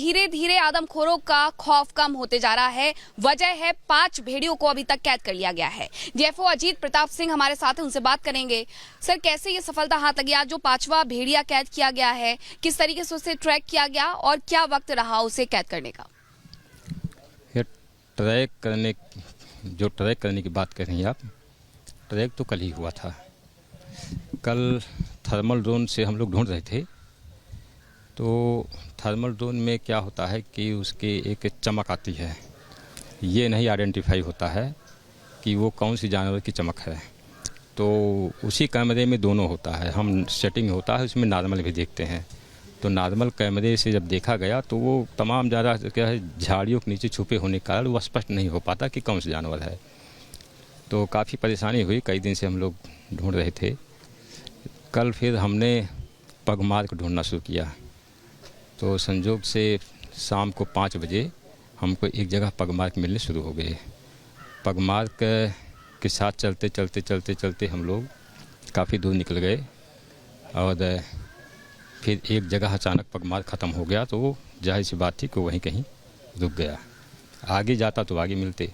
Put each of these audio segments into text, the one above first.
धीरे धीरे आदमखोरों का खौफ कम होते जा रहा है। वजह है 5 भेड़ियों को अभी तक कैद कर लिया गया है। डीएफओ अजीत प्रताप सिंह हमारे साथ हैं, उनसे बात करेंगे। सर, कैसे ये सफलता हाथ लगी? आज जो 5वां भेड़िया कैद किया गया है, किस तरीके से उसे ट्रैक किया गया और क्या वक्त रहा उसे कैद करने का? ये ट्रैक करने की बात कर रही हैं आप। ट्रैक तो कल ही हुआ था। कल थर्मल ड्रोन से हम लोग ढूंढ रहे थे, तो थर्मल ड्रोन में क्या होता है कि उसके एक चमक आती है। ये नहीं आइडेंटिफाई होता है कि वो कौन सी जानवर की चमक है। तो उसी कैमरे में दोनों होता है, हम सेटिंग होता है उसमें नॉर्मल भी देखते हैं। तो नॉर्मल कैमरे से जब देखा गया तो वो तमाम ज़्यादा क्या है, झाड़ियों के नीचे छुपे होने के कारण वो स्पष्ट नहीं हो पाता कि कौन सा जानवर है। तो काफ़ी परेशानी हुई, कई दिन से हम लोग ढूंढ रहे थे। कल फिर हमने पगमार्क ढूंढना शुरू किया, तो संजोग से शाम को 5 बजे हमको एक जगह पगमार्क मिलने शुरू हो गए। पगमार्क के साथ चलते हम लोग काफ़ी दूर निकल गए और फिर एक जगह अचानक पगमार्क ख़त्म हो गया, तो वो जाहिर सी बात थी कि वहीं कहीं रुक गया। आगे जाता तो आगे मिलते,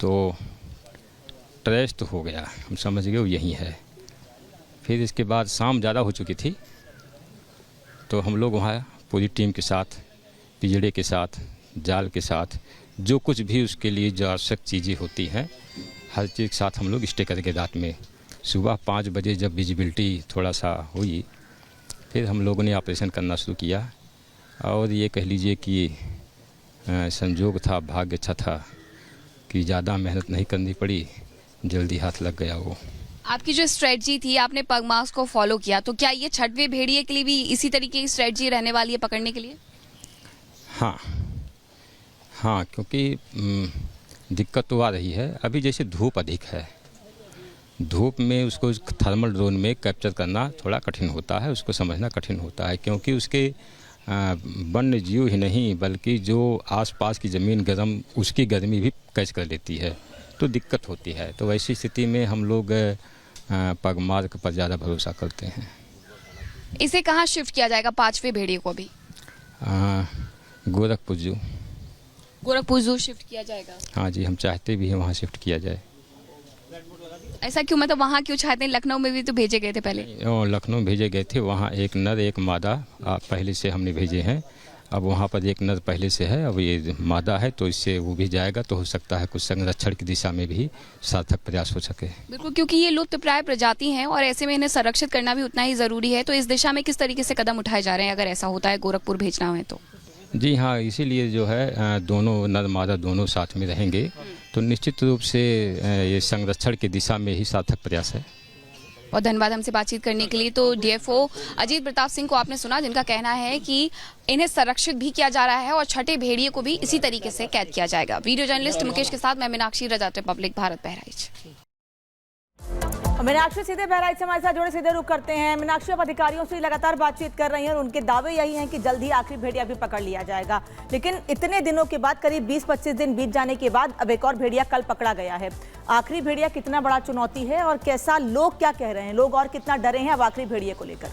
तो ट्रेस तो हो गया, हम समझ गए वो यहीं है। फिर इसके बाद शाम ज़्यादा हो चुकी थी, तो हम लोग वहाँ पूरी टीम के साथ, पिंजड़े के साथ, जाल के साथ, जो कुछ भी उसके लिए जो आवश्यक चीज़ें होती हैं, हर चीज़ के साथ हम लोग स्टे करके रात में सुबह 5 बजे जब विजिबिलिटी थोड़ा सा हुई, फिर हम लोगों ने ऑपरेशन करना शुरू किया। और ये कह लीजिए कि संजोग था, भाग्य अच्छा था कि ज़्यादा मेहनत नहीं करनी पड़ी, जल्दी हाथ लग गया वो। आपकी जो स्ट्रेटजी थी, आपने पगमार्क को फॉलो किया, तो क्या ये 6वें भेड़िए के लिए भी इसी तरीके की स्ट्रेटजी रहने वाली है पकड़ने के लिए? हाँ, क्योंकि दिक्कत तो आ रही है। अभी जैसे धूप अधिक है, धूप में उसको थर्मल ड्रोन में कैप्चर करना थोड़ा कठिन होता है, उसको समझना कठिन होता है, क्योंकि उसके वन्य जीव ही नहीं बल्कि जो आसपास की ज़मीन गर्म, उसकी गर्मी भी कैच कर लेती है, तो दिक्कत होती है। तो वैसी स्थिति में हम लोग पगमार्क पर ज़्यादा भरोसा करते हैं। इसे कहाँ शिफ्ट किया जाएगा 5वें भेड़िए को? अभी गोरखपुर जू शिफ्ट किया जाएगा? हाँ जी, हम चाहते भी हैं वहाँ शिफ्ट किया जाए। ऐसा क्यों? मतलब वहाँ क्यों चाहते हैं? लखनऊ में भी तो भेजे गए थे पहले। लखनऊ भेजे गए थे, वहाँ एक नर एक मादा पहले से हमने भेजे हैं। अब वहाँ पर एक नर पहले से है, अब ये मादा है, तो इससे वो भी जाएगा, तो हो सकता है कुछ संरक्षण की दिशा में भी सार्थक प्रयास हो सके। बिल्कुल, क्योंकि ये लुप्तप्राय प्रजाति हैं और ऐसे में इन्हें संरक्षित करना भी उतना ही ज़रूरी है। तो इस दिशा में किस तरीके से कदम उठाए जा रहे हैं अगर ऐसा होता है गोरखपुर भेजना है तो? जी हाँ, इसीलिए जो है दोनों नर मादा दोनों साथ में रहेंगे, तो निश्चित रूप से ये संरक्षण की दिशा में ही सार्थक प्रयास है। और धन्यवाद हमसे बातचीत करने के लिए। तो डीएफओ अजीत प्रताप सिंह को आपने सुना, जिनका कहना है कि इन्हें संरक्षित भी किया जा रहा है और 6ठे भेड़िए को भी इसी तरीके से कैद किया जाएगा। वीडियो जर्नलिस्ट मुकेश के साथ मैं मीनाक्षी रजात, रिपब्लिक भारत, बहराइच। मीनाक्षी सीधे बहराइच से हमारे साथ जुड़े, सीधे रुख करते हैं। मीनाक्षी, अब अधिकारियों से लगातार बातचीत कर रही हैं और उनके दावे यही हैं कि जल्द ही आखिरी भेड़िया भी पकड़ लिया जाएगा, लेकिन इतने दिनों के बाद, करीब 20-25 दिन बीत जाने के बाद अब एक और भेड़िया कल पकड़ा गया है। आखिरी भेड़िया कितना बड़ा चुनौती है और कैसा, लोग क्या कह रहे हैं, लोग और कितना डरे हैं अब आखिरी भेड़िए को लेकर?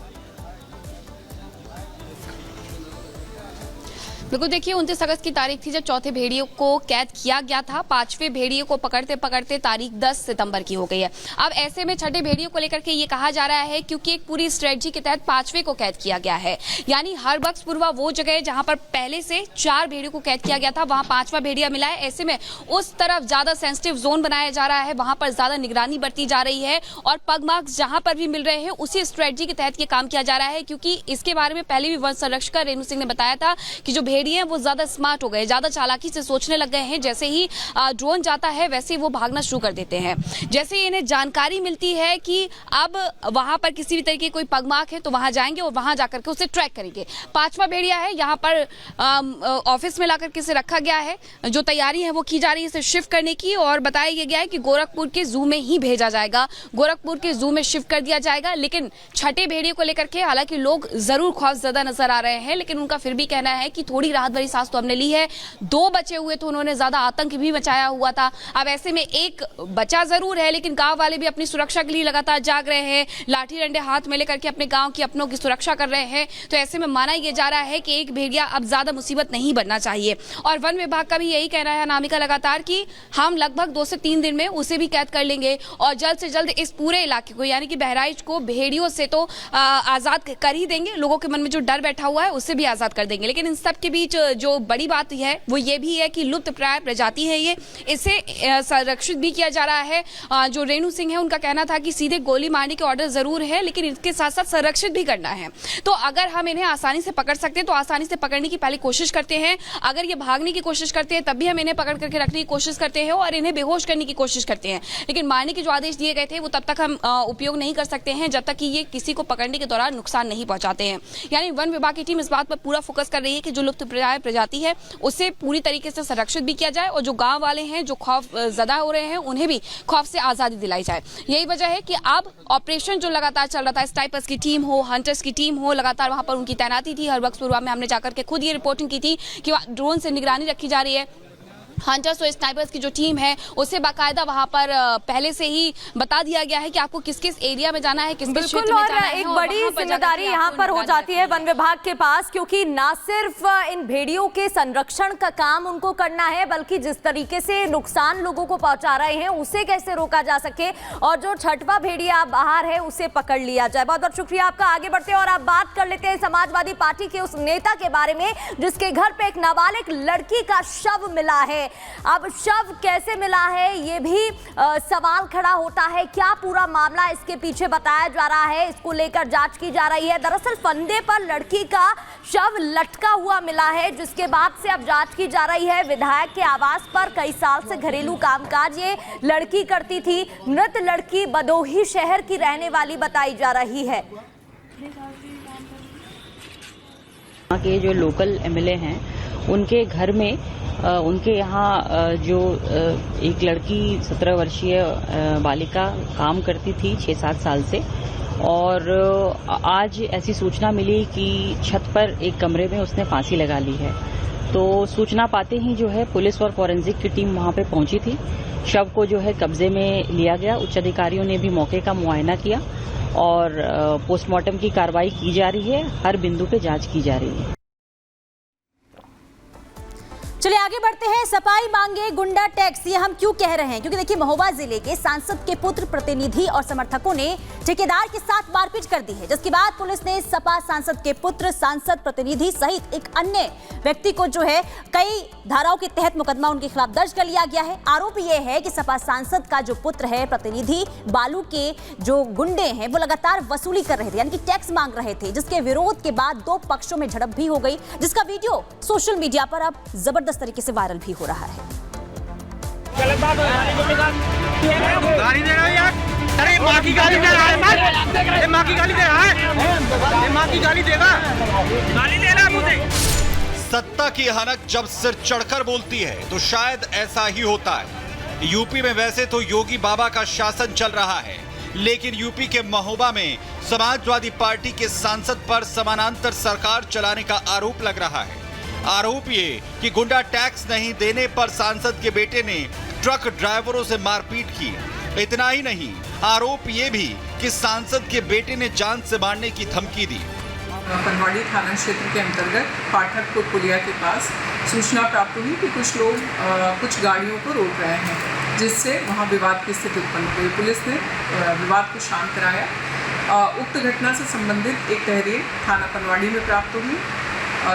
बिल्कुल, देखिए 29 अगस्त की तारीख थी जब 4थे भेड़िए को कैद किया गया था। 5वें भेड़िए को पकड़ते पकड़ते तारीख 10 सितंबर की हो गई है। अब ऐसे में 6ठे भेड़िए को लेकर के ये कहा जा रहा है, क्योंकि एक पूरी स्ट्रेटजी के तहत 5वें को कैद किया गया है। यानी हरबख्शपुरवा वो जगह जहां पर पहले से 4 भेड़ियों को कैद किया गया था, वहां 5वां भेड़िया मिला है। ऐसे में उस तरफ ज्यादा सेंसिटिव जोन बनाया जा रहा है, वहां पर ज्यादा निगरानी बरती जा रही है और पगमार्क जहां पर भी मिल रहे हैं उसी स्ट्रेटजी के तहत ये काम किया जा रहा है। क्योंकि इसके बारे में पहले भी वन संरक्षक रेणु सिंह ने बताया था कि जो भेड़िए हैं वो ज्यादा स्मार्ट हो गए, ज्यादा चालाकी से सोचने लग गए हैं। जैसे ही ड्रोन जाता है वैसे ही वो भागना शुरू कर देते हैं। जैसे ही इन्हें जानकारी मिलती है कि अब वहां पर किसी भी तरीके की कोई पगमार्क है तो वहां जाएंगे और वहां जाकर के उसे ट्रैक करेंगे। 5वां भेड़िया है, यहाँ पर ऑफिस में लाकर के इसे रखा गया है। जो तैयारी है वो की जा रही है इसे शिफ्ट करने की, और बताया गया है कि गोरखपुर के जू में ही भेजा जाएगा, गोरखपुर के जू में शिफ्ट कर दिया जाएगा। लेकिन 6ठे भेड़िए को लेकर के हालांकि लोग जरूर खौफजदा नजर आ रहे हैं, लेकिन उनका फिर भी कहना है कि थोड़ी थोड़ी राहत भरी सांस तो हमने ली है। 2 बचे हुए तो उन्होंने ज्यादा आतंक भी मचाया हुआ था। अब ऐसे में एक बचा जरूर है, लेकिन गांव वाले भी अपनी सुरक्षा के लिए लगातार जाग रहे हैं, लाठी डंडे हाथ में लेकर के अपने गांव की अपनों की सुरक्षा कर रहे हैं। तो ऐसे में माना यह जा रहा है कि एक भेड़िया अब ज्यादा मुसीबत नहीं बनना चाहिए। और वन विभाग का भी यही कहना है अनामिका लगातार कि हम लगभग 2 से 3 दिन में उसे भी कैद कर लेंगे और जल्द से जल्द इस पूरे इलाके को यानी कि बहराइच को भेड़ियों से तो आजाद कर ही देंगे। लोगों के मन में जो डर बैठा हुआ है उससे भी आजाद कर देंगे। लेकिन इन सब के बीच जो बड़ी बात है वो ये भी है कि लुप्त प्राय प्रजाति है ये, इसे संरक्षित भी किया जा रहा है। जो रेणु सिंह है उनका कहना था कि सीधे गोली मारने के ऑर्डर जरूर है, लेकिन इसके साथ साथ संरक्षित भी करना है। तो अगर हम इन्हें आसानी से पकड़ सकते हैं तो आसानी से पकड़ने की पहले कोशिश करते हैं। अगर ये भागने की कोशिश करते हैं तब भी हम इन्हें पकड़ करके रखने की कोशिश करते हैं और इन्हें बेहोश करने की कोशिश करते हैं। लेकिन मारने के जो आदेश दिए गए थे वो तब तक हम उपयोग नहीं कर सकते हैं जब तक कि ये किसी को पकड़ने के दौरान नुकसान नहीं पहुंचाते हैं। यानी वन विभाग की टीम इस बात पर पूरा फोकस कर रही है कि जो लुप्त प्राय प्रजाति है उसे पूरी तरीके से संरक्षित भी किया जाए और जो गांव वाले हैं जो खौफ ज़्यादा हो रहे हैं उन्हें भी खौफ से आज़ादी दिलाई जाए। यही वजह है कि अब ऑपरेशन जो लगातार चल रहा था, स्नाइपर्स की टीम हो, हंटर्स की टीम हो, लगातार वहां पर उनकी तैनाती थी। हर वक्त पूर्वा में हमने जाकर के खुद ये रिपोर्टिंग की थी कि ड्रोन से निगरानी रखी जा रही है। हंटर्स और स्नाइपर्स की जो टीम है उसे बाकायदा वहां पर पहले से ही बता दिया गया है कि आपको किस किस एरिया में जाना है, किस किस क्षेत्र में जाना है। एक बड़ी जिम्मेदारी यहाँ पर हो जाती है वन विभाग के पास, क्योंकि ना सिर्फ इन भेड़ियों के संरक्षण का काम उनको करना है बल्कि जिस तरीके से नुकसान लोगों को पहुंचा रहे हैं उसे कैसे रोका जा सके और जो छठवां भेड़िया बाहर है उसे पकड़ लिया जाए। बहुत बहुत शुक्रिया आपका। आगे बढ़ते हैं और आप बात कर लेते हैं समाजवादी पार्टी के उस नेता के बारे में जिसके घर पे एक नाबालिग लड़की का शव मिला है। अब शव कैसे मिला है ये भी सवाल खड़ा होता है। क्या पूरा मामला इसके पीछे बताया जा रहा है, इसको लेकर जांच की जा रही है। दरअसल फंदे पर लड़की का शव लटका हुआ मिला है जिसके बाद से अब जांच की जा रही है। विधायक के आवास पर कई साल से घरेलू कामकाज ये लड़की करती थी। मृत लड़की बदोही शहर की रहने वाली बताई जा रही है। यहाँ के जो लोकल एमएलए हैं उनके घर में उनके यहाँ जो एक लड़की 17 वर्षीय बालिका काम करती थी 6-7 साल से, और आज ऐसी सूचना मिली कि छत पर एक कमरे में उसने फांसी लगा ली है। तो सूचना पाते ही जो है पुलिस और फॉरेंसिक की टीम वहां पे पहुंची थी। शव को जो है कब्जे में लिया गया। उच्च अधिकारियों ने भी मौके का मुआयना किया और पोस्टमार्टम की कार्रवाई की जा रही है। हर बिंदु पे जांच की जा रही है। चलिए आगे बढ़ते हैं। सफाई मांगे गुंडा टैक्स, ये हम क्यों कह रहे हैं? क्योंकि देखिए महोबा जिले के सांसद के पुत्र प्रतिनिधि और समर्थकों ने ठेकेदार के साथ मारपीट कर दी है, जिसके बाद पुलिस ने सपा सांसद के पुत्र, सांसद प्रतिनिधि सहित एक अन्य व्यक्ति को जो है कई धाराओं के तहत मुकदमा उनके खिलाफ दर्ज कर लिया गया है। आरोप यह है कि सपा सांसद का जो पुत्र है प्रतिनिधि बालू के जो गुंडे हैं वो लगातार वसूली कर रहे थे, यानी कि टैक्स मांग रहे थे, जिसके विरोध के बाद 2 पक्षों में झड़प भी हो गई, जिसका वीडियो सोशल मीडिया पर अब जबरदस्त तरीके से वायरल भी हो रहा है। गाली दे रहा है यार, अरे माँ की गाली दे रहा है, ये माँ की गाली दे रहा है, ये माँ की गाली देगा, गाली दे रहा है मुझे। सत्ता की हनक जब सिर चढ़कर बोलती है तो शायद ऐसा ही होता है। यूपी में वैसे तो योगी बाबा का शासन चल रहा है, लेकिन यूपी के महोबा में समाजवादी पार्टी के सांसद पर समानांतर सरकार चलाने का आरोप लग रहा है। आरोप ये कि गुंडा टैक्स नहीं देने पर सांसद के बेटे ने ट्रक ड्राइवरों से मारपीट की। इतना ही नहीं, आरोप ये भी कि सांसद के बेटे ने जान से मारने की धमकी दी। पनवाड़ी थाना क्षेत्र के अंतर्गत पाठकपुर पुलिया के पास सूचना प्राप्त हुई कि कुछ लोग कुछ गाड़ियों को रोक रहे हैं, जिससे वहां विवाद की स्थिति उत्पन्न हुई। पुलिस ने विवाद को शांत कराया। उक्त घटना से संबंधित एक तहरीर थाना पनवाड़ी में प्राप्त हुई।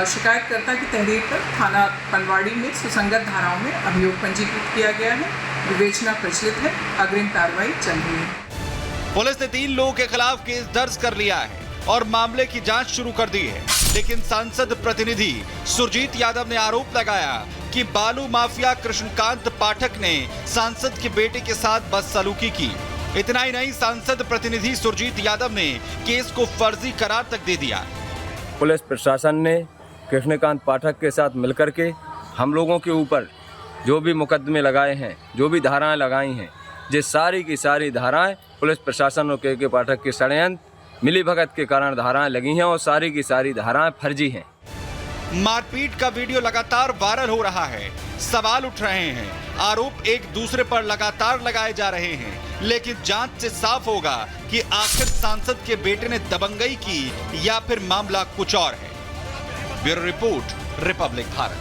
शिकायतकर्ता की तहरीर पर थाना पनवाड़ी में सुसंगत धाराओं में अभियोग पंजीकृत किया गया है। विवेचना प्रचलित है। अग्रिम कार्रवाई चल रही है। पुलिस ने 3 लोगों के खिलाफ केस दर्ज कर लिया है और मामले की जांच शुरू कर दी है। लेकिन सांसद प्रतिनिधि सुरजीत यादव ने आरोप लगाया कि बालू माफिया कृष्णकांत पाठक ने सांसद के बेटे के साथ बदसलूकी की। इतना ही नहीं, सांसद प्रतिनिधि सुरजीत यादव ने केस को फर्जी करार तक दे दिया। पुलिस प्रशासन ने कृष्णकांत पाठक के साथ मिलकर के हम लोगों के ऊपर जो भी मुकदमे लगाए हैं, जो भी धाराएं लगाई हैं, ये सारी की सारी धाराएं पुलिस प्रशासन और के पाठक के षड्यंत्र मिलीभगत के कारण धाराएं लगी हैं और सारी की सारी धाराएं फर्जी हैं। मारपीट का वीडियो लगातार वायरल हो रहा है, सवाल उठ रहे हैं, आरोप एक दूसरे पर लगातार लगाए जा रहे हैं, लेकिन जांच से साफ होगा कि आखिर सांसद के बेटे ने दबंगई की या फिर मामला कुछ और है। Bureau report, Republic Bharat.